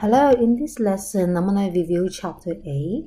Hello, in this lesson, I'm going to review chapter 8,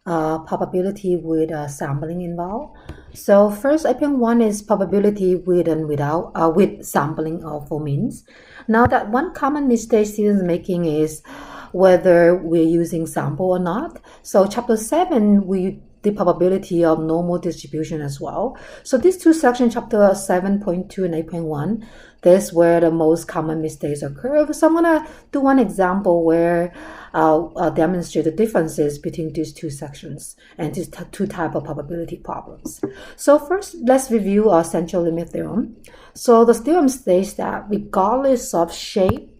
probability with sampling involved. So first, I think one is probability with and without, with sampling for means. Now that one common mistake students making is whether we're using sample or not. So chapter 7, the probability of normal distribution as well. So these two sections, chapter 7.2 and 8.1, this is where the most common mistakes occur. So I'm going to do one example where I'll demonstrate the differences between these two sections and these two types of probability problems. So first, let's review our central limit theorem. So the theorem states that regardless of shape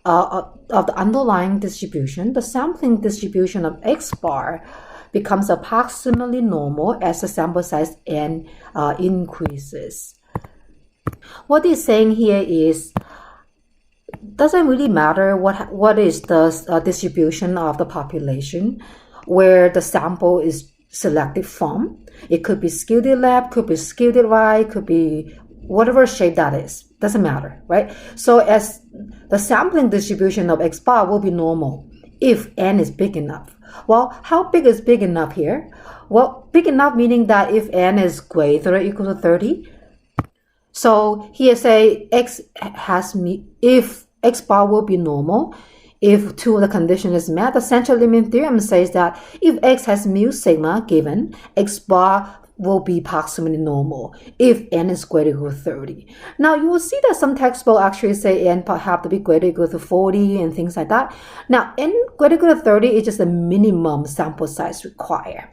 of the underlying distribution, the sampling distribution of x bar becomes approximately normal as the sample size n increases. What it's saying here is, doesn't really matter what is the distribution of the population where the sample is selected from. It could be skewed left, could be skewed right, could be whatever shape that is. Doesn't matter, right? So as the sampling distribution of x bar will be normal if n is big enough. Well, how big is big enough here? Well, big enough meaning that if n is greater or equal to 30. So here say if x bar will be normal, if two of the conditions is met, the central limit theorem says that if x has mu sigma given, x bar will be approximately normal if n is greater than equal to 30. Now you will see that some textbooks actually say n have to be greater than equal to 40 and things like that. Now n greater than equal to 30 is just the minimum sample size required.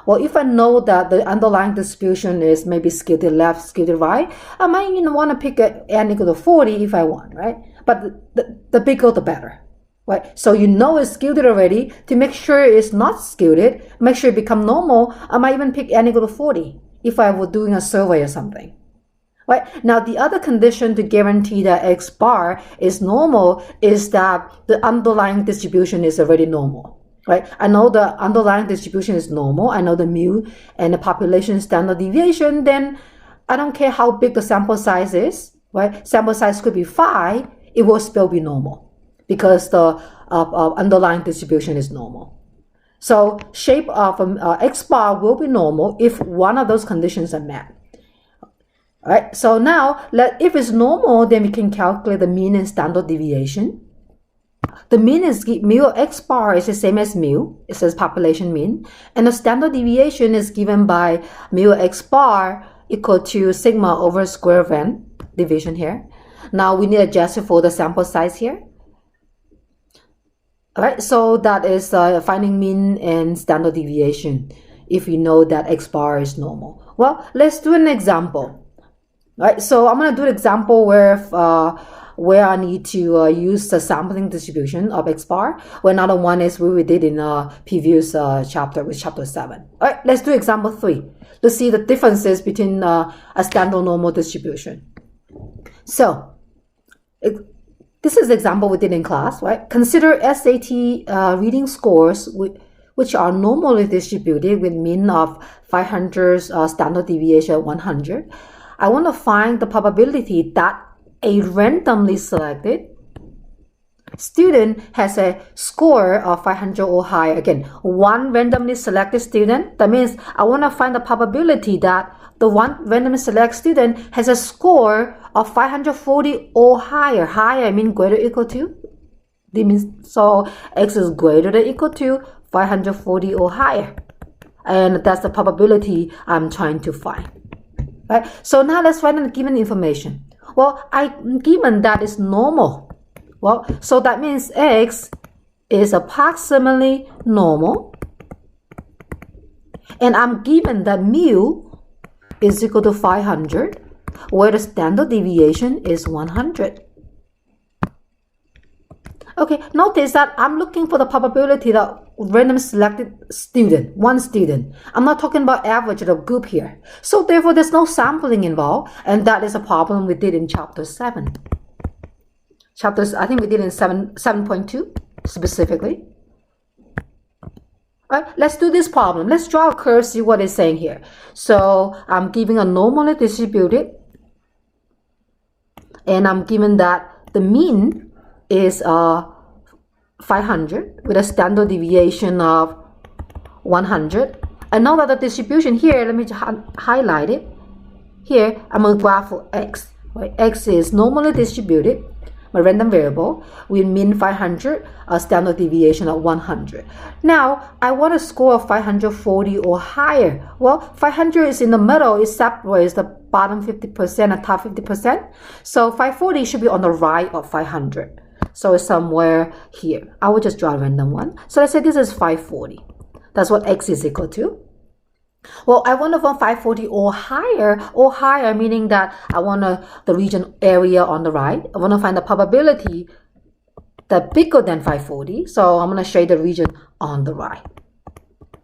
Well, if I know that the underlying distribution is maybe skewed left, skewed right, I might even want to pick n equal to 40 if I want, right? But the bigger the better. Right? So you know it's skewed already. To make sure it's not skewed, make sure it become normal, I might even pick n equal to 40 if I were doing a survey or something. Right? Now the other condition to guarantee that x bar is normal is that the underlying distribution is already normal. Right? I know the underlying distribution is normal. I know the mu and the population standard deviation. Then I don't care how big the sample size is. Right? Sample size could be 5. It will still be normal, because the underlying distribution is normal. So shape of x bar will be normal if one of those conditions are met. All right, so now if it's normal, then we can calculate the mean and standard deviation. The mean is mu of x bar is the same as mu. It says population mean. And the standard deviation is given by mu of x bar equal to sigma over square of n, division here. Now we need to adjust it for the sample size here. Alright, so that is finding mean and standard deviation if you know that x bar is normal. Well, let's do an example. Alright, so I'm going to do an example where I need to use the sampling distribution of x bar, where another one is what we did in a previous chapter, with chapter 7. Alright, let's do example 3. Let's see the differences between a standard normal distribution. So, this is the example we did in class, right? Consider SAT reading scores which are normally distributed with mean of 500, standard deviation 100. I want to find the probability that a randomly selected student has a score of 500 or higher. Again, one randomly selected student. That means I want to find the probability that the one randomly selected student has a score of 540 or higher. Higher, I mean greater or equal to. That means, so x is greater than or equal to 540 or higher. And that's the probability I'm trying to find. Right? So now let's find the given information. Well, I'm given that is normal. Well, so that means x is approximately normal. And I'm given that mu is equal to 500, where the standard deviation is 100. Okay, notice that I'm looking for the probability that random selected student, one student. I'm not talking about average of the group here. So therefore, there's no sampling involved, and that is a problem we did in chapter 7. I think we did in 7.2 specifically. All right, let's do this problem. Let's draw a curve, see what it's saying here. So I'm giving a normally distributed, and I'm given that the mean is 500 with a standard deviation of 100. And now that the distribution here, let me highlight it. Here, I'm going to graph for x. Right? X is normally distributed, my random variable, with mean 500, a standard deviation of 100. Now, I want a score of 540 or higher. Well, 500 is in the middle, it separates the bottom 50% and top 50%. So 540 should be on the right of 500. So it's somewhere here. I will just draw a random one. So let's say this is 540. That's what x is equal to. Well, I want to find 540 or higher meaning that I want the region area on the right. I want to find the probability that bigger than 540. So I'm going to shade the region on the right.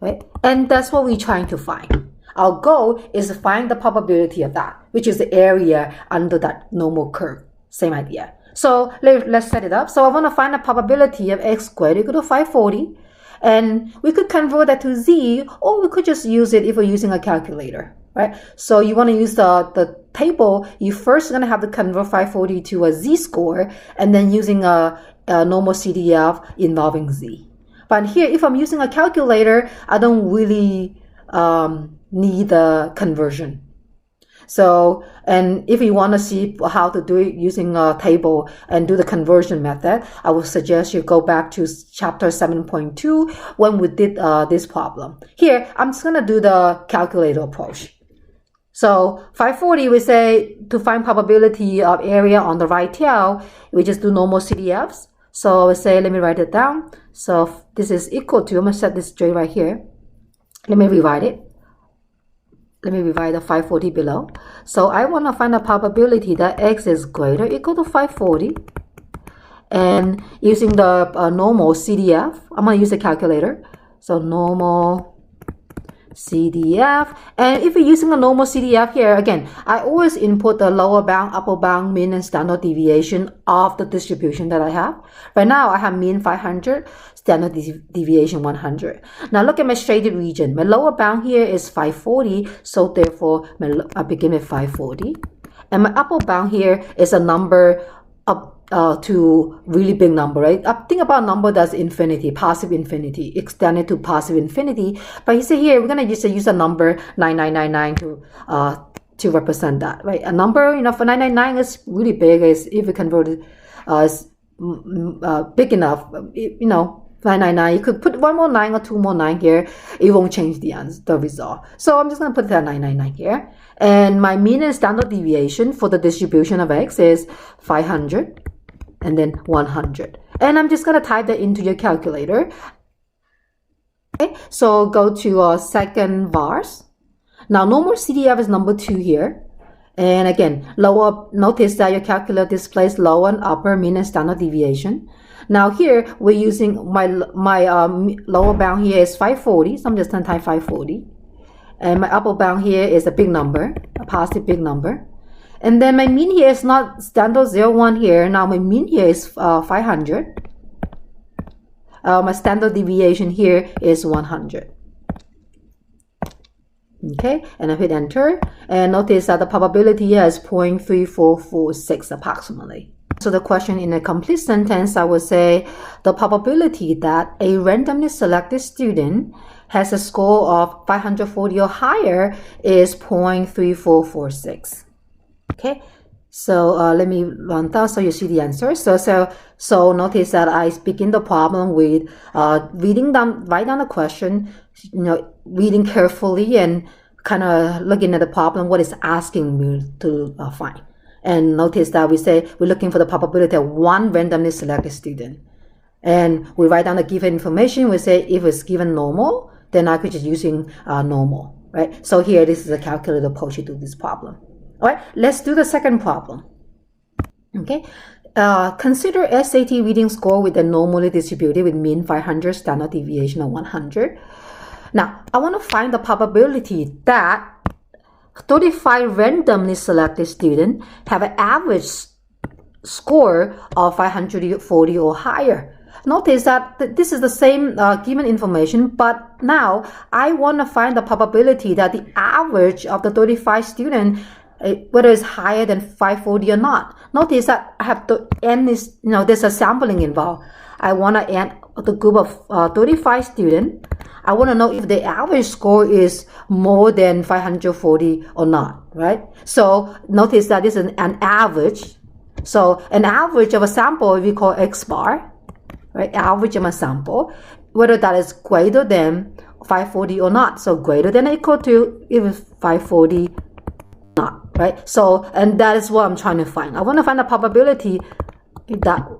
Right? And that's what we're trying to find. Our goal is to find the probability of that, which is the area under that normal curve. Same idea. So let's set it up. So I want to find the probability of x squared equal to 540. And we could convert that to z, or we could just use it if we're using a calculator, right? So you want to use the table, you first going to have to convert 540 to a z-score, and then using a normal CDF involving z. But here, if I'm using a calculator, I don't really need the conversion. So, and if you want to see how to do it using a table and do the conversion method, I would suggest you go back to chapter 7.2 when we did this problem. Here, I'm just going to do the calculator approach. So 540, we say to find probability of area on the right tail, we just do normal CDFs. So we say, let me write it down. So this is equal to, I'm going to set this straight right here. Let me rewrite it. Let me rewrite the 540 below. So I want to find a probability that x is greater equal to 540. And using the normal CDF, I'm going to use a calculator. So normal CDF. And if you're using a normal CDF here, again, I always input the lower bound, upper bound, mean, and standard deviation of the distribution that I have. Right now, I have mean 500, standard deviation 100. Now look at my shaded region. My lower bound here is 540, so therefore I begin with 540. And my upper bound here is a number up to really big number, right? Think about a number that's infinity, positive infinity, extended to positive infinity. But you see here, we're gonna just use a number 9999 to represent that, right? A number, for 999 is really big. Is if you convert it, is big enough, 999. You could put one more 9 or two more 9 here. It won't change the result. So I'm just gonna put that 999 here. And my mean and standard deviation for the distribution of x is 500 and then 100. And I'm just going to type that into your calculator. Okay, so go to second vars. Now, normal CDF is number 2 here. And again, notice that your calculator displays lower and upper mean and standard deviation. Now here, we're using my lower bound here is 540. So I'm just going to type 540. And my upper bound here is a big number, a positive big number. And then my mean here is not standard 0.1 here. Now my mean here is 500. My standard deviation here is 100. Okay, and I hit enter. And notice that the probability here is 0.3446 approximately. So the question in a complete sentence, I would say the probability that a randomly selected student has a score of 540 or higher is 0.3446. Okay, so let me run down so you see the answer. So notice that I begin the problem with write down the question, reading carefully and kind of looking at the problem, what it's asking me to find. And notice that we say we're looking for the probability of one randomly selected student. And we write down the given information. We say if it's given normal, then I could just using normal, right? So here, this is a calculator approach to do this problem. All right, let's do the second problem. Okay, consider SAT reading score with a normally distributed with mean 500, standard deviation of 100. Now, I want to find the probability that 35 randomly selected students have an average score of 540 or higher. Notice that this is the same given information, but now I want to find the probability that the average of the 35 students, whether it's higher than 540 or not. Notice that I have to n is, there's a sampling involved. I want to add the group of 35 students. I want to know if the average score is more than 540 or not, right? So notice that this is an average. So an average of a sample we call X bar, right? Average of a sample, whether that is greater than 540 or not. So greater than or equal to if 540 not, right? So, and that is what I'm trying to find. I want to find the probability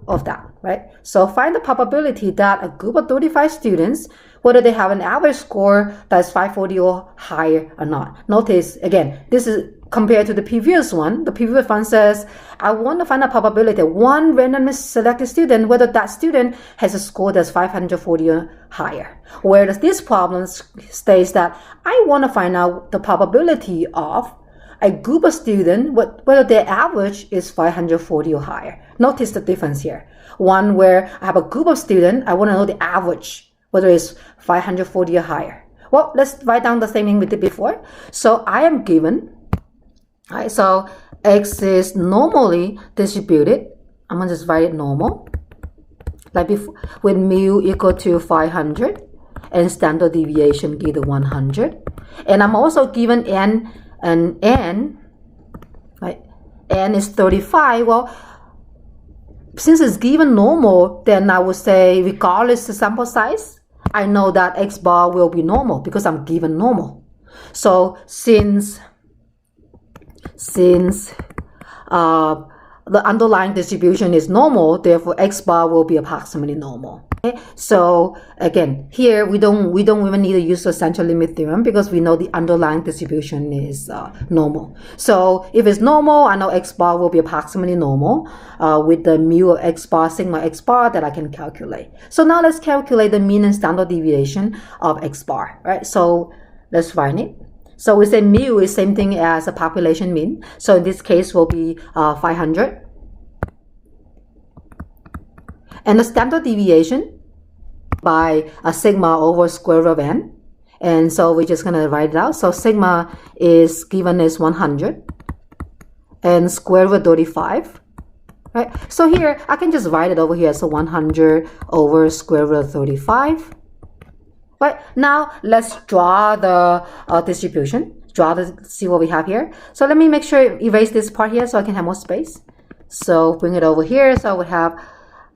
of that, right? So find the probability that a group of 35 students, whether they have an average score that's 540 or higher or not. Notice, again, this is compared to the previous one. The previous one says, I want to find a probability that one randomly selected student, whether that student has a score that's 540 or higher. Whereas this problem states that I want to find out the probability of a group of students, whether their average is 540 or higher. Notice the difference here. One where I have a group of students, I want to know the average, whether it's 540 or higher. Well, let's write down the same thing we did before. So I am given, right, so X is normally distributed. I'm going to just write it normal, like before, with mu equal to 500 and standard deviation given 100. And I'm also given n, and n, right, n is 35. Well, since it's given normal, then I would say regardless the sample size, I know that X bar will be normal because I'm given normal. So since the underlying distribution is normal, therefore X bar will be approximately normal. Okay? So again, here we don't even need to use the central limit theorem because we know the underlying distribution is normal. So if it's normal, I know X bar will be approximately normal with the mu of X bar, sigma X bar that I can calculate. So now let's calculate the mean and standard deviation of X bar, right? So let's find it. So we say mu is same thing as a population mean. So in this case will be 500. And the standard deviation by a sigma over square root of n. And so we're just going to write it out. So sigma is given as 100 and square root 35. Right? So here I can just write it over here. So 100 over square root of 35. Right, now let's draw the distribution. See what we have here. So let me make sure erase this part here so I can have more space. So bring it over here. So we have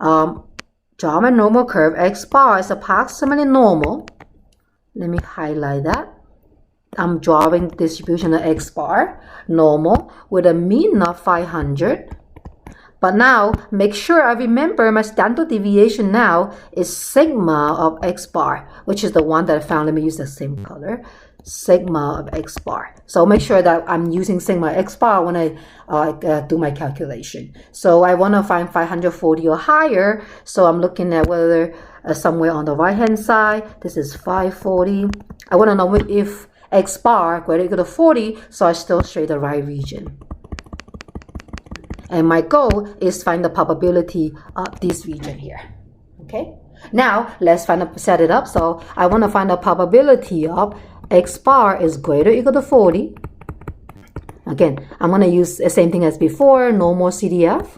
draw my normal curve. X bar is approximately normal. Let me highlight that. I'm drawing the distribution of X bar normal with a mean of 500. But now, make sure I remember my standard deviation now is sigma of X bar, which is the one that I found. Let me use the same color. Sigma of X bar. So make sure that I'm using sigma X bar when I do my calculation. So I want to find 540 or higher. So I'm looking at whether somewhere on the right-hand side, this is 540. I want to know if X bar greater or equal to 40, so I still show the right region. And my goal is find the probability of this region here. Okay. Now let's set it up. So I want to find the probability of X bar is greater or equal to 40. Again, I'm going to use the same thing as before, normal CDF.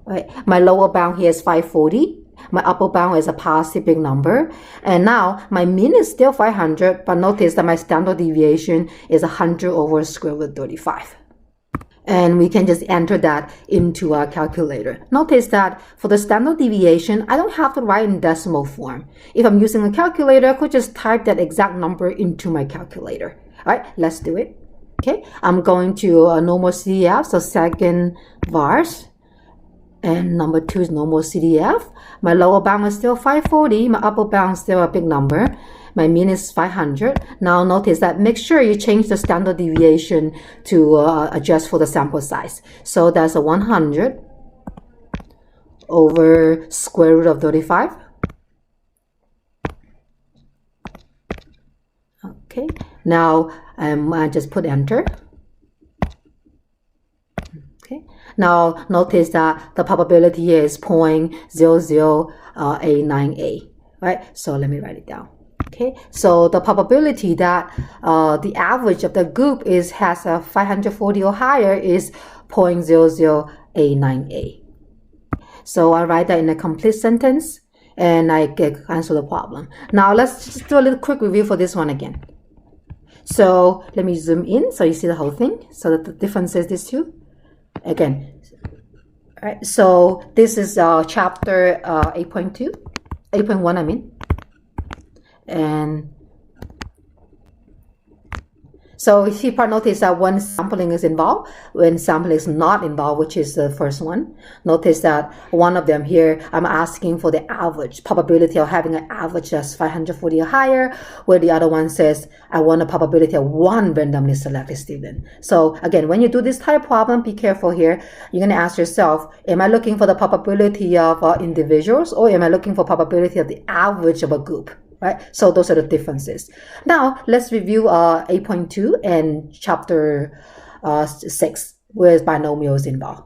Right. My lower bound here is 540. My upper bound is a positive big number. And now my mean is still 500, but notice that my standard deviation is 100 over square root 35. And we can just enter that into our calculator. Notice that for the standard deviation, I don't have to write in decimal form. If I'm using a calculator, I could just type that exact number into my calculator. All right, let's do it. Okay, I'm going to a normal CDF, so second vars. And number 2 is normal CDF. My lower bound is still 540. My upper bound is still a big number. My mean is 500. Now notice that make sure you change the standard deviation to adjust for the sample size. So that's a 100 over square root of 35. Okay. Now I just put enter. Okay. Now notice that the probability here is 0.0089A. Right. So let me write it down. Okay, so the probability that the average of the group has a 540 or higher is 0.0089A. So I write that in a complete sentence and I can answer the problem. Now let's just do a little quick review for this one again. So let me zoom in so you see the whole thing. So that the difference is these two. Again, all right, so this is chapter 8.2, 8.1 I mean. And so if you notice that when sampling is involved, when sampling is not involved, which is the first one, notice that one of them here, I'm asking for the average probability of having an average that's 540 or higher, where the other one says I want a probability of one randomly selected student. So again, when you do this type of problem, be careful here. You're going to ask yourself, am I looking for the probability of individuals, or am I looking for probability of the average of a group? Right? So those are the differences. Now let's review 8.2 and chapter 6, where binomial is involved.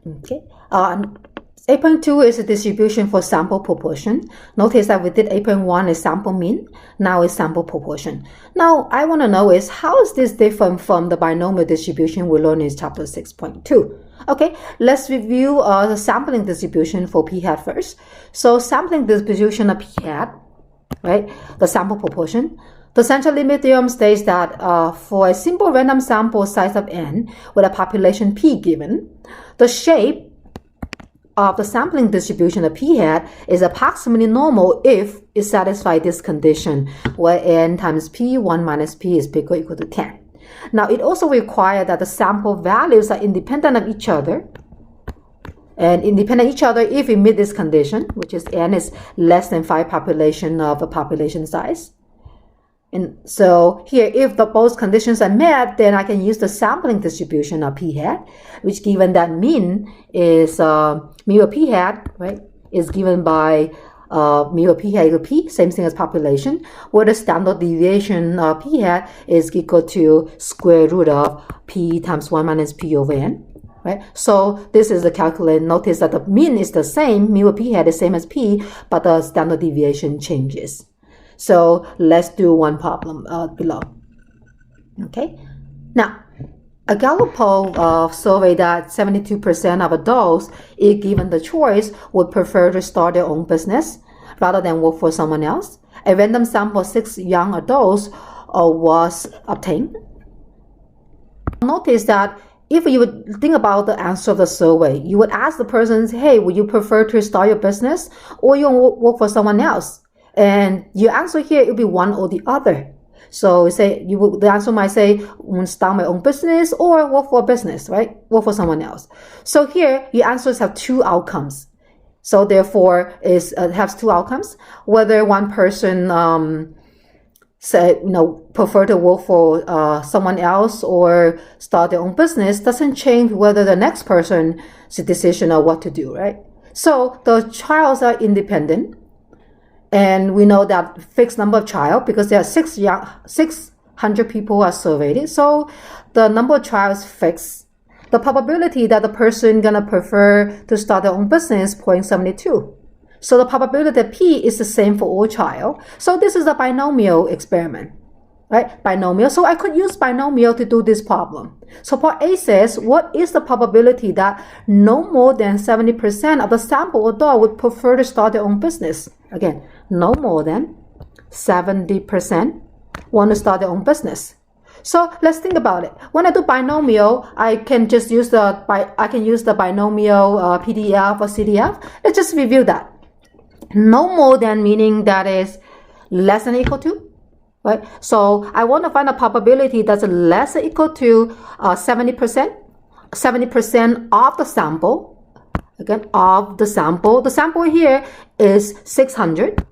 Okay. 8.2 is a distribution for sample proportion. Notice that we did 8.1 is sample mean. Now is sample proportion. Now I want to know is how is this different from the binomial distribution we learned in chapter 6.2. Okay, let's review the sampling distribution for p hat first. So sampling distribution of p hat, right, the sample proportion. The central limit theorem states that for a simple random sample size of n with a population p given, the shape of the sampling distribution of p hat is approximately normal if it satisfies this condition, where n times p, 1 minus p is bigger or equal to 10. Now, it also requires that the sample values are independent of each other, and independent of each other if we meet this condition, which is n is less than 5 population of a population size. And so here, if both conditions are met, then I can use the sampling distribution of p hat, which given that mean is mu of p hat, right, is given by mu of p hat equal p, same thing as population, where the standard deviation of p hat is equal to square root of p times 1 minus p over n. Right? So this is the calculate. Notice that the mean is the same, mu of p hat is same as p, but the standard deviation changes. So let's do one problem below. Okay. Now, a Gallup poll surveyed that 72% of adults, if given the choice, would prefer to start their own business rather than work for someone else. A random sample of 6 young adults was obtained. Notice that if you would think about the answer of the survey, you would ask the person, hey, would you prefer to start your business or you work for someone else? And your answer here, it will be one or the other. So say the answer might say, start my own business or work for a business, right? Work for someone else. So here, your answers have 2 outcomes. So therefore, it has 2 outcomes. Whether one person prefer to work for someone else or start their own business doesn't change whether the next person's decision of what to do, right? So the trials are independent, and we know that fixed number of trials because there are 600 people are surveyed. So the number of trials fixed. The probability that the person gonna prefer to start their own business is 0.72. So the probability that P is the same for all trials. So this is a binomial experiment, right? Binomial. So I could use binomial to do this problem. So part A says, what is the probability that no more than 70% of the sample adult would prefer to start their own business? Again, no more than 70% want to start their own business. So let's think about it. When I do binomial, I can just use the binomial PDF or CDF. Let's just review that. No more than meaning that is less than or equal to, right? So I want to find a probability that's less or equal to 70%. 70% of the sample. Again, of the sample. The sample here is 600.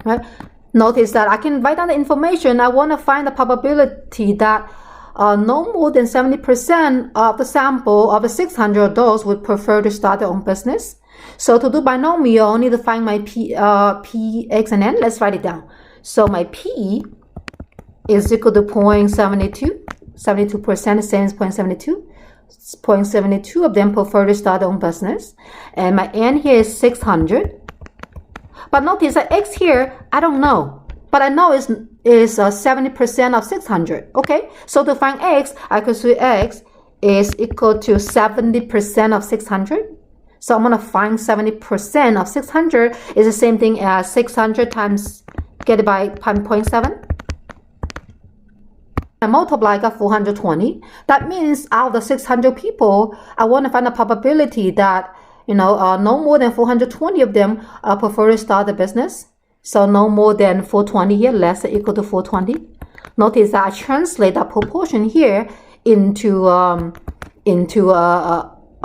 Right? Notice that I can write down the information. I want to find the probability that no more than 70% of the sample of the 600 adults would prefer to start their own business. So to do binomial, I need to find my P, X, and N. Let's write it down. So my P is equal to 0.72. 72% is same as 0.72. 0.72 of them prefer to start their own business. And my N here is 600. But notice that X here, I don't know. But I know is 70% of 600. Okay, so to find X, I could say X is equal to 70% of 600. So I'm going to find 70% of 600 is the same thing as 600 times get it by 0.7. I multiply, I got 420. That means out of the 600 people, I want to find the probability that, no more than 420 of them prefer to start a business. So no more than 420 here, less or equal to 420. Notice that I translate that proportion here into a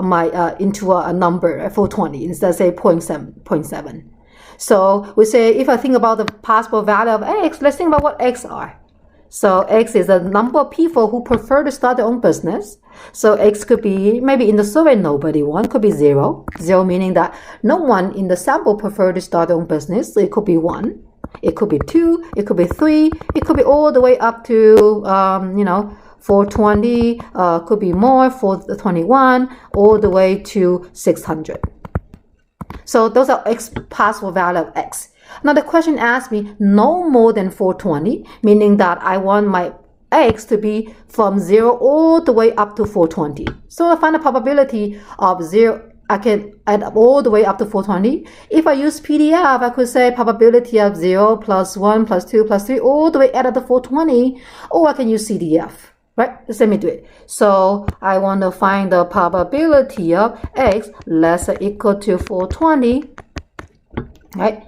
number 420 instead of say 0.7. So we say if I think about the possible value of x, let's think about what x are. So x is the number of people who prefer to start their own business. So x could be, maybe in the survey nobody won, could be 0. 0 meaning that no one in the sample prefer to start their own business. So it could be 1, it could be 2, it could be 3, it could be all the way up to 420, could be more, 421, all the way to 600. So those are x possible value of x. Now the question asks me no more than 420, meaning that I want my x to be from 0 all the way up to 420. So I find the probability of 0, I can add up all the way up to 420. If I use PDF, I could say probability of 0 plus 1 plus 2 plus 3 all the way add up to 420, or I can use CDF. Right? Just let me do it. So I want to find the probability of x less or equal to 420. Right?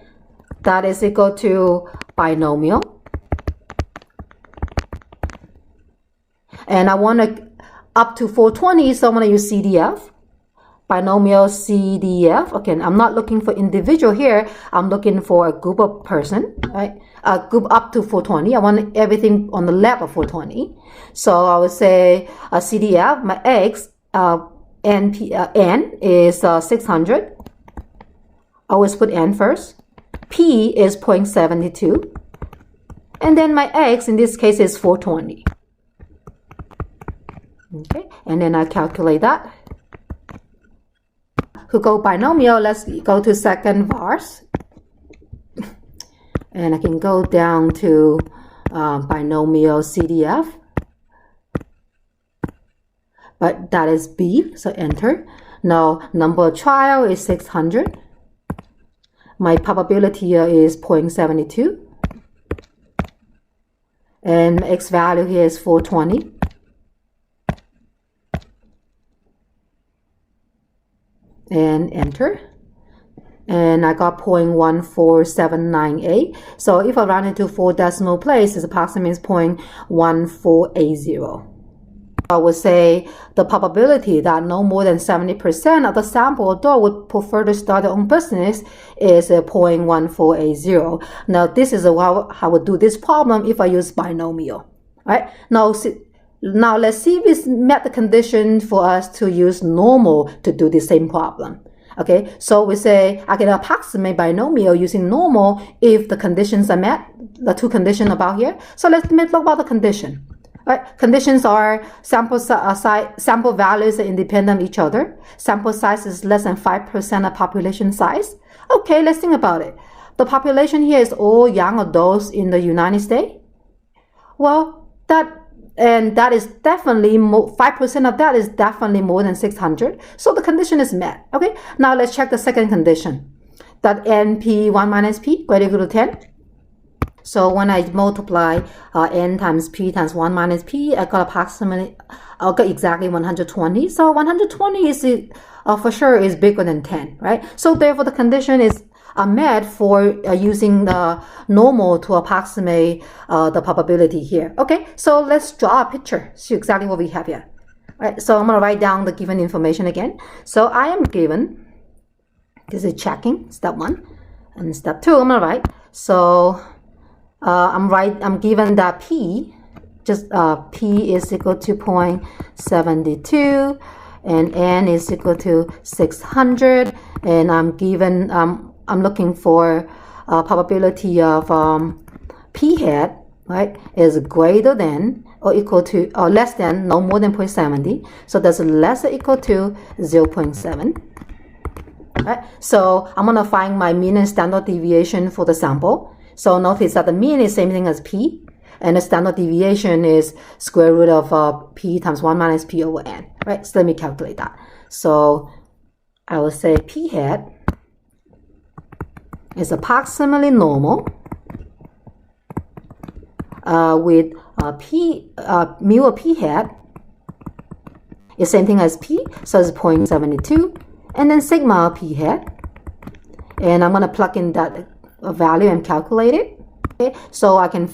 That is equal to binomial. And I want to up to 420, so I'm going to use CDF. Binomial CDF. Okay, I'm not looking for individual here. I'm looking for a group of person, right? A group up to 420. I want everything on the left of 420. So I would say a CDF, my x, n is 600. Always put n first. P is 0.72. And then my x in this case is 420. Okay, and then I calculate that. To go binomial, let's go to second vars. And I can go down to binomial CDF. But that is B, so enter. Now, number of trial is 600. My probability here is 0.72. And x value here is 420. And enter. And I got 0.14798. So if I round it to 4 decimal places, approximately is 0.1480. I would say the probability that no more than 70% of the sample adult would prefer to start their own business is 0.1480. Now this is how I would do this problem if I use binomial. Right? Now let's see if it's met the condition for us to use normal to do the same problem. Okay, so we say I can approximate binomial using normal if the conditions are met, the two conditions about here. So let's talk about the condition. Right? Conditions are sample values are independent of each other. Sample size is less than 5% of population size. Okay, let's think about it. The population here is all young adults in the United States. Well, that is definitely 5% of that is definitely more than 600. So the condition is met. Okay, now let's check the second condition. That NP 1 minus P greater or equal to 10. So when I multiply n times p times 1 minus p, I got exactly 120. So 120 is for sure is bigger than 10, right? So therefore the condition is met for using the normal to approximate the probability here. Okay, so let's draw a picture. See exactly what we have here. All right, so I'm going to write down the given information again. So I am given, this is checking, step 1. And step 2, I'm going to write. So I'm given that P, just P is equal to 0.72 and N is equal to 600, and I'm given, I'm looking for probability of P hat, right, is greater than or equal to, or less than, no more than 0.70. So that's less or equal to 0.7. Right? So I'm going to find my mean and standard deviation for the sample. So notice that the mean is same thing as P, and the standard deviation is square root of P times 1 minus P over N. Right? So let me calculate that. So I will say p hat is approximately normal with mu of p hat is same thing as p, so it's 0.72, and then sigma of p hat, and I'm going to plug in that value and calculate it. Okay, so I can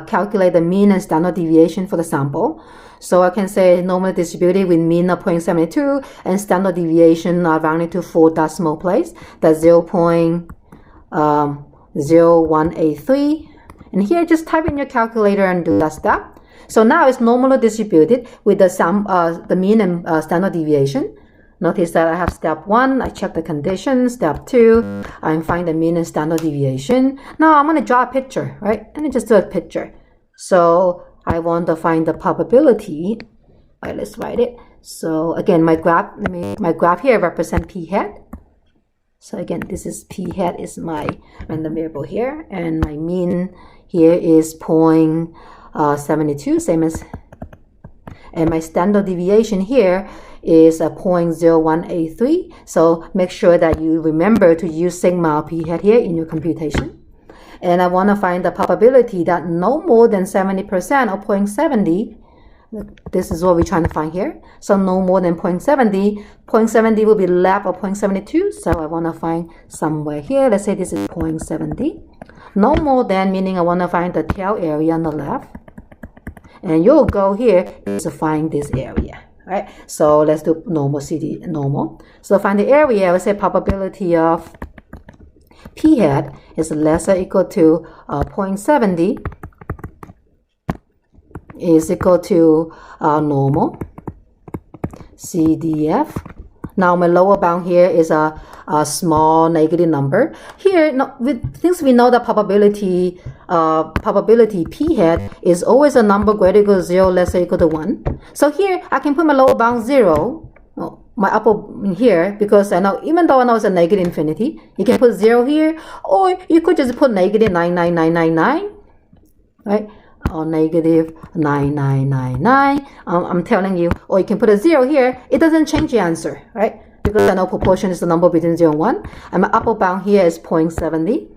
calculate the mean and standard deviation for the sample. So I can say normally distributed with mean of 0.72 and standard deviation rounded to 4 decimal place. That's 0.0183. And here, just type in your calculator and do that step. So now it's normally distributed with the mean and standard deviation. Notice that I have step 1, I check the condition. Step 2, I find the mean and standard deviation. Now I'm going to draw a picture, right? And just do a picture. So I want to find the probability. All right, let's write it. So again, my graph here represent p hat. So again, this is p hat is my random variable here, and my mean here is 0.72, same as, and my standard deviation here is 0.0183. So make sure that you remember to use sigma p hat here in your computation. And I want to find the probability that no more than 70% of 0.70. This is what we're trying to find here. So no more than 0.70. 0.70 will be left of 0.72. So I want to find somewhere here. Let's say this is 0.70. No more than, meaning I want to find the tail area on the left. And your goal here is to find this area. Right? So let's do normal. So find the area. I would say probability of p hat is less or equal to 0.70 is equal to normal CDF. Now my lower bound here is a small negative number. Here, since we know the probability p hat is always a number greater than 0, less or equal to 1. So here I can put my lower bound 0, my upper here, because I know, even though I know it's a negative infinity, you can put 0 here, or you could just put negative 99999, right? Or negative 9999. I'm telling you, or you can put a 0 here. It doesn't change the answer, right? Because I know proportion is the number between 0 and 1. And my upper bound here is 0.70.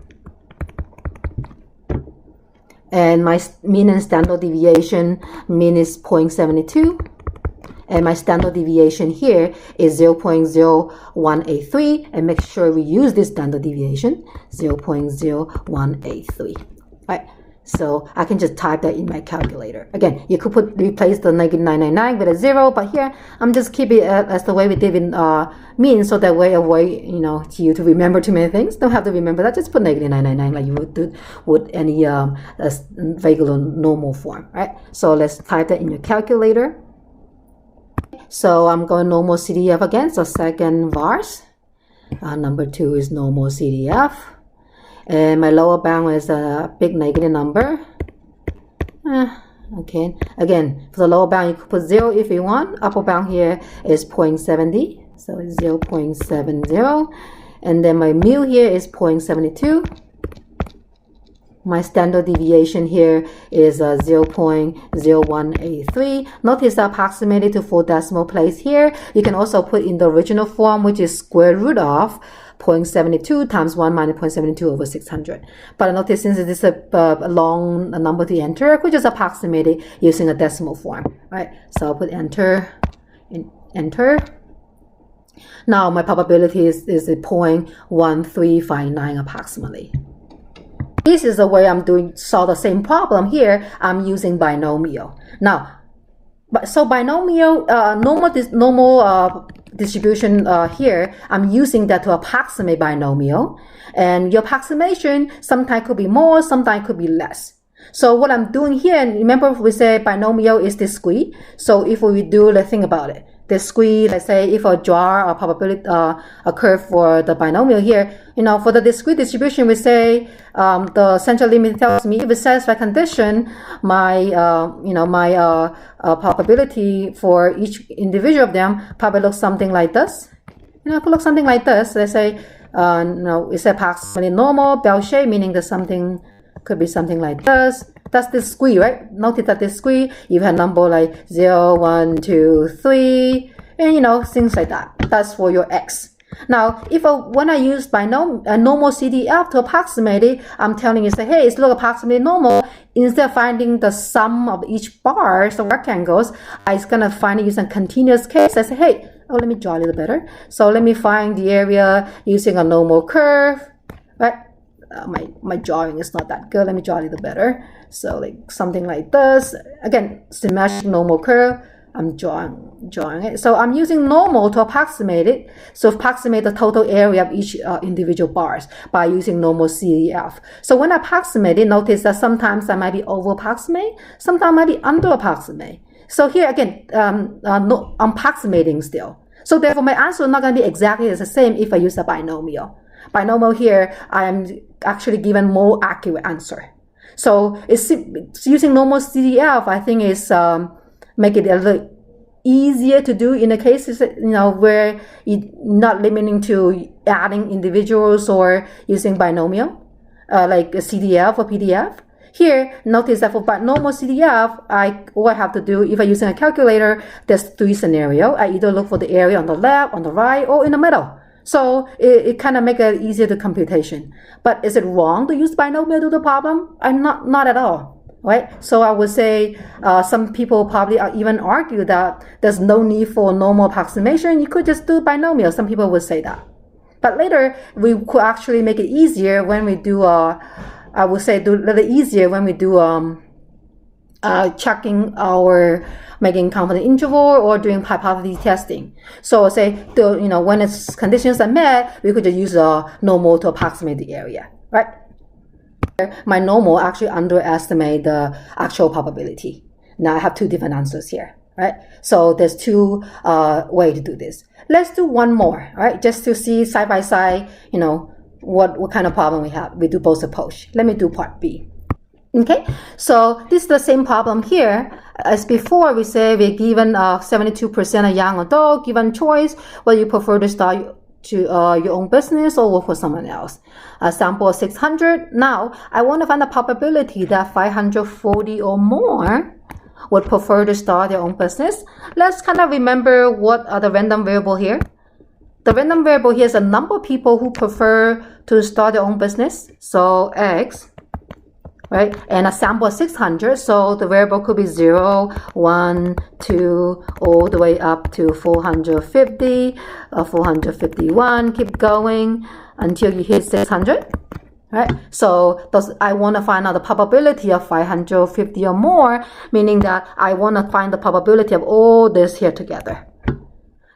And my mean and standard deviation, mean is 0.72. And my standard deviation here is 0.0183. And make sure we use this standard deviation, 0.0183, right? So I can just type that in my calculator. Again, you could replace the negative 999 with a 0, but here I'm just keep it as the way we did in mean, so that way avoid you to remember too many things. Don't have to remember that. Just put negative 999 like you would do with any regular normal form, right? So let's type that in your calculator. So I'm going normal CDF again. So second vars. Number 2 is normal CDF. And my lower bound is a big negative number. Okay. Again, for the lower bound, you could put 0 if you want. Upper bound here is 0.70. So it's 0.70. And then my mu here is 0.72. My standard deviation here is 0.0183. Notice I approximated to 4 decimal place here. You can also put in the original form, which is square root of 0.72 times 1 minus 0.72 over 600. But notice since this is a long number to enter, I could just approximate it using a decimal form, right? So I'll put enter, enter. Now my probability is 0.1359 approximately. This is the way I'm solve the same problem here. I'm using binomial. Now, so binomial, normal distribution here, I'm using that to approximate binomial. And your approximation sometimes could be more, sometimes could be less. So what I'm doing here, and remember we say binomial is discrete. So if we do, let's think about it. Discrete, let's say if I draw a probability, a curve for the binomial here, for the discrete distribution, we say the central limit tells me if it satisfies condition, my probability for each individual of them probably looks something like this. It could look something like this. Let's say, it's approximately normal, bell shape, meaning that something could be something like this. That's discrete, right? Notice that discrete, you have a number like 0, 1, 2, 3, and things like that. That's for your x. Now, when I use normal CDF to approximate it, I'm telling you, say, hey, it's look approximately normal. Instead of finding the sum of each bar, so rectangles, I'm gonna find it using continuous case. I say, hey, let me draw a little better. So let me find the area using a normal curve, right? My drawing is not that good. Let me draw a little better. So like something like this. Again, symmetric normal curve. I'm drawing it. So I'm using normal to approximate it. So approximate the total area of each individual bars by using normal CDF. So when I approximate it, notice that sometimes I might be over approximate, sometimes I might be under approximate. So here again, I'm approximating still. So therefore my answer is not going to be exactly the same if I use a binomial. Binomial here, I am actually given more accurate answer. So it's using normal CDF, I think is make it a little easier to do in the cases, where you're not limiting to adding individuals or using binomial, like a CDF or PDF. Here, notice that for normal CDF, all I have to do, if I'm using a calculator, there's 3 scenarios. I either look for the area on the left, on the right, or in the middle. So it kind of makes it easier to computation. But is it wrong to use binomial to do the problem? Not at all. Right? So I would say some people probably even argue that there's no need for normal approximation. You could just do binomial. Some people would say that. But later, we could actually make it easier when we do, I would say do a little easier when we do checking our making confidence interval or doing hypothesis testing. So say, when its conditions are met, we could just use a normal to approximate the area, right? My normal actually underestimate the actual probability. Now I have 2 different answers here, right? So there's 2 ways to do this. Let's do one more, right? Just to see side by side, what kind of problem we have. We do both approach. Let me do part B. Okay, so this is the same problem here as before. We say we're given 72% a young adult, given choice whether you prefer to start your own business or work for someone else. A sample of 600. Now, I want to find the probability that 540 or more would prefer to start their own business. Let's kind of remember what are the random variable here. The random variable here is the number of people who prefer to start their own business. So X, right? And a sample of 600. So the variable could be 0, 1, 2, all the way up to 450, 451. Keep going until you hit 600. Right? So I want to find out the probability of 550 or more, meaning that I want to find the probability of all this here together.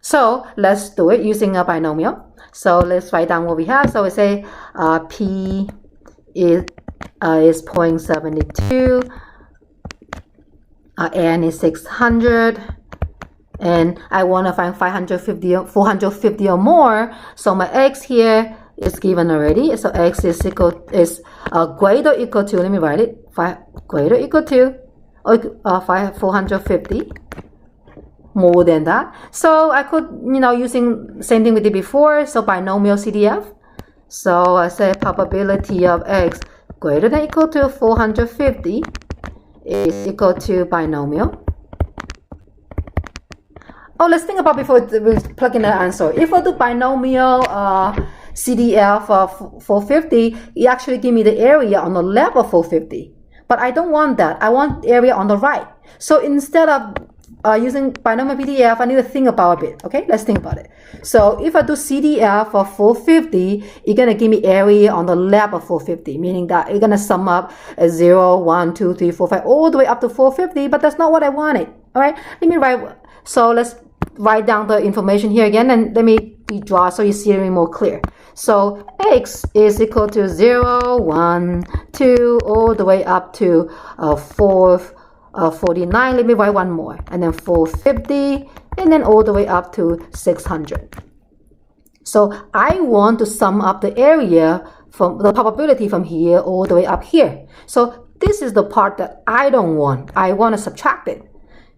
So let's do it using a binomial. So let's write down what we have. So we say P is 0.72, N is 600, and I want to find 450 or more. So my X here is given already. So X is greater or equal to, let me write it, greater or equal to 450, more than that. So I could, using same thing we did before, so binomial CDF. So I say probability of X greater than or equal to 450 is equal to binomial. Oh, let's think about before we plug in the answer. If I do binomial CDF of 450, it actually give me the area on the left of 450. But I don't want that. I want area on the right. So instead of using binomial PDF, I need to think about a bit. Okay, let's think about it. So if I do CDF of 450, it's going to give me area on the left of 450, meaning that it's going to sum up as 0, 1, 2, 3, 4, 5, all the way up to 450, but that's not what I wanted. All right, let me write. So let's write down the information here again, and let me draw so you see it more clear. So X is equal to 0, 1, 2, all the way up to 449. Let me write one more, and then 450, and then all the way up to 600. So I want to sum up the area from the probability from here all the way up here. So this is the part that I don't want. I want to subtract it.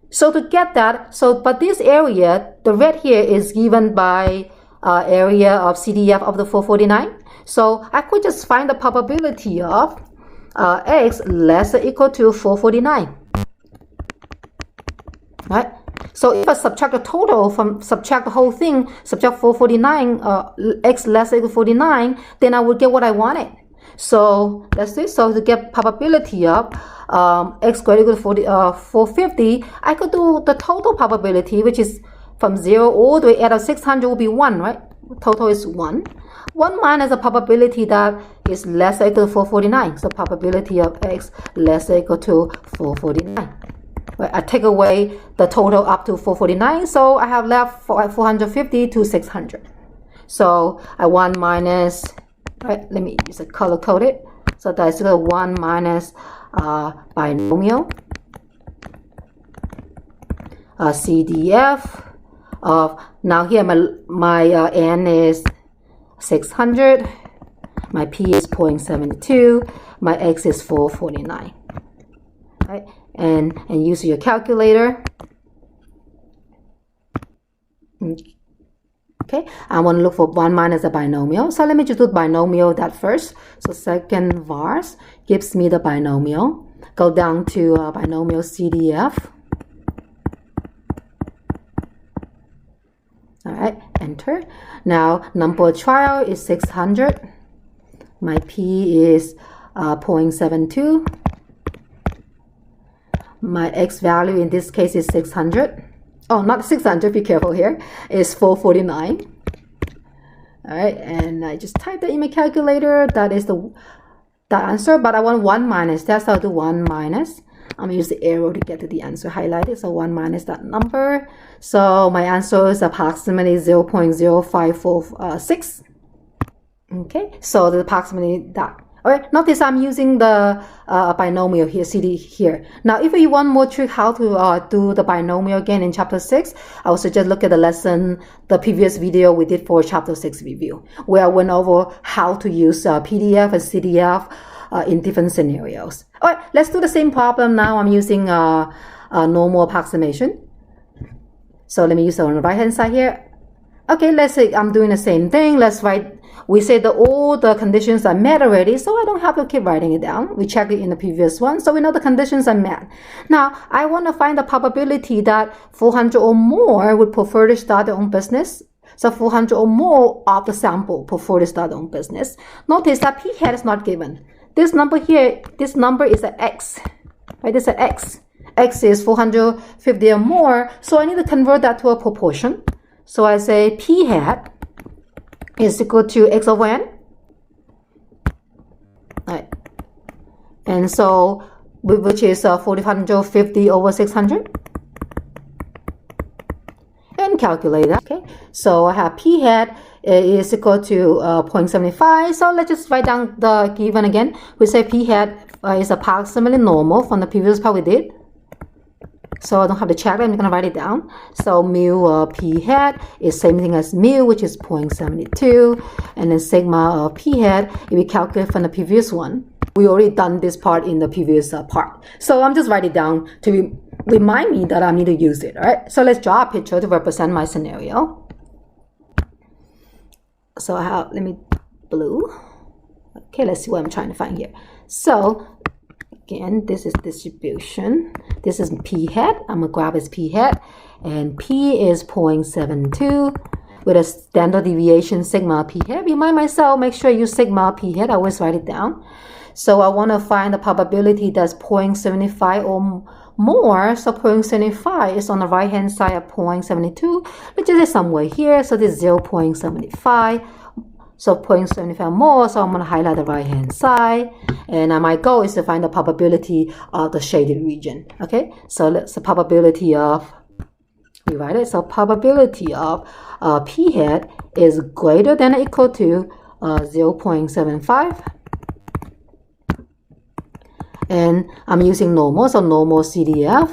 So to get that, but this area, the red here is given by area of CDF of the 449. So I could just find the probability of X less or equal to 449. Right? So if I subtract the total subtract the whole thing, subtract 449, x less or equal to 49, then I would get what I wanted. So let's do it. So to get probability of x greater than 450, I could do the total probability, which is from 0 all the way out of 600 will be 1, right? Total is 1. 1 minus the probability that is less or equal to 449. So probability of x less or equal to 449. Right, I take away the total up to 449, so I have left 450 to 600. So I 1 minus, right, let me use a color coded. So that's 1 minus binomial CDF of, now here my n is 600, my p is 0.72, my x is 449. Right? And use your calculator. Okay, I want to look for 1 minus a binomial. So let me just do binomial that first. So second vars gives me the binomial. Go down to binomial CDF. All right, enter. Now number of trial is 600. My p is 0.72. My x value in this case is 600. Oh, not 600, be careful here. It's 449. All right, and I just type that in my calculator. That is the answer, but I want 1 minus. That's how I do 1 minus. I'm going to use the arrow to get to the answer highlighted. So 1 minus that number. So my answer is approximately 0.0546. Okay, so the approximately that. Alright, notice I'm using the binomial here, CD here. Now, if you want more trick how to do the binomial again in chapter 6, I would suggest look at the lesson, the previous video we did for chapter 6 review, where I went over how to use PDF and CDF in different scenarios. Alright, let's do the same problem now. I'm using normal approximation. So let me use it on the right hand side here. Okay, let's say I'm doing the same thing. Let's write, we say that all the conditions are met already, so I don't have to keep writing it down. We checked it in the previous one, so we know the conditions are met. Now, I want to find the probability that 400 or more would prefer to start their own business. So 400 or more of the sample prefer to start their own business. Notice that p hat is not given. This number here, this number is an x, right? This is an x. X is 450 or more, so I need to convert that to a proportion. So I say p hat is equal to x over n. Right. And so, which is 450 over 600. And calculate that. Okay. So I have p hat is equal to 0.75. So let's just write down the given again. We say p hat is approximately normal from the previous part we did. So I don't have to check it, I'm going to write it down. So mu p hat is same thing as mu, which is 0.72. And then sigma of p hat, if we calculate from the previous one, we already done this part in the previous part. So I'm just writing it down to remind me that I need to use it, all right? So let's draw a picture to represent my scenario. So I have, let me blue. Okay, let's see what I'm trying to find here. So again, this is distribution. This is p hat. I'm going to grab as p hat. And p is 0.72 with a standard deviation sigma p hat. Remind myself, make sure you use sigma p hat. I always write it down. So I want to find the probability that's 0.75 or more. So 0.75 is on the right hand side of 0.72, which is somewhere here. So this is 0.75. So 0.75 more, so I'm going to highlight the right hand side. And my goal is to find the probability of the shaded region. Okay, so that's the probability of, rewrite it. So probability of p hat is greater than or equal to 0.75. And I'm using normal, so normal CDF.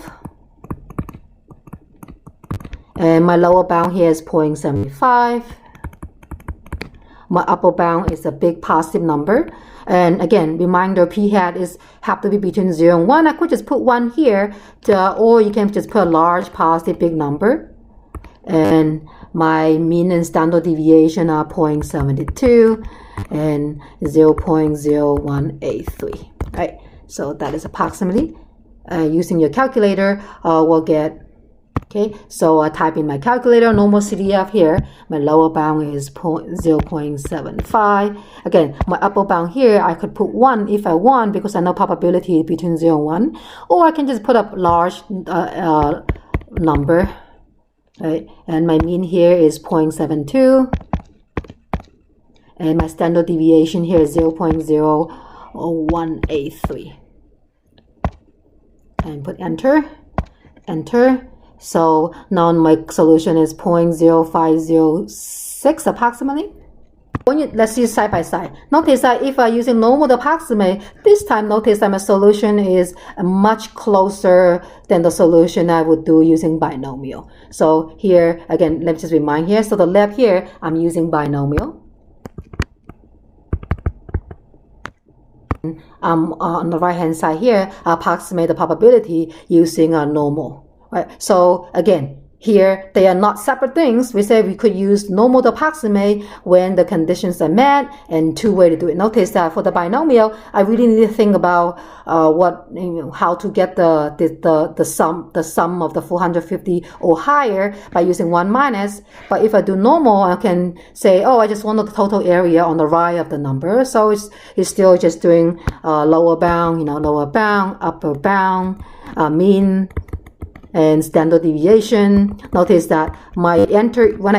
And my lower bound here is 0.75. My upper bound is a big positive number. And again, reminder, p hat is have to be between 0 and 1. I could just put 1 here, or you can just put a large positive big number. And my mean and standard deviation are 0.72 and 0.0183. Right? So that is approximately. Using your calculator, we'll get Okay, so I type in my calculator, normal CDF here. My lower bound is 0.75. Again, my upper bound here, I could put 1 if I want because I know probability between 0 and 1. Or I can just put up large number. Right? And my mean here is 0.72. And my standard deviation here is 0.0183. And put enter. Enter. So now my solution is 0.0506 approximately. Let's see side by side. Notice that if I'm using normal to approximate, this time notice that my solution is much closer than the solution I would do using binomial. So here, again, let me just remind here. So the left here, I'm using binomial. On the right hand side here, I approximate the probability using a normal. Right. So again, here they are not separate things. We say we could use normal to approximate when the conditions are met, and two ways to do it. Notice that for the binomial, I really need to think about how to get the sum of the 450 or higher by using 1 minus. But if I do normal, I can say, oh, I just want the total area on the right of the number. So it's still just doing lower bound, lower bound, upper bound, mean, and standard deviation. Notice that when I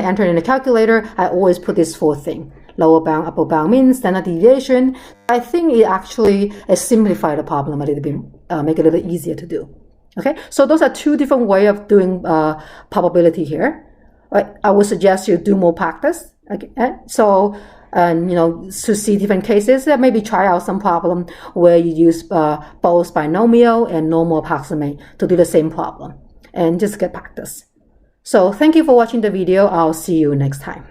enter in the calculator, I always put this 4 thing: lower bound, upper bound, mean, standard deviation. I think it actually simplified the problem a little bit, make it a little easier to do. Okay, so those are 2 different ways of doing probability here. Right? I would suggest you do more practice. Okay, so. And to see different cases, maybe try out some problem where you use both binomial and normal approximate to do the same problem, and just get practice. So thank you for watching the video. I'll see you next time.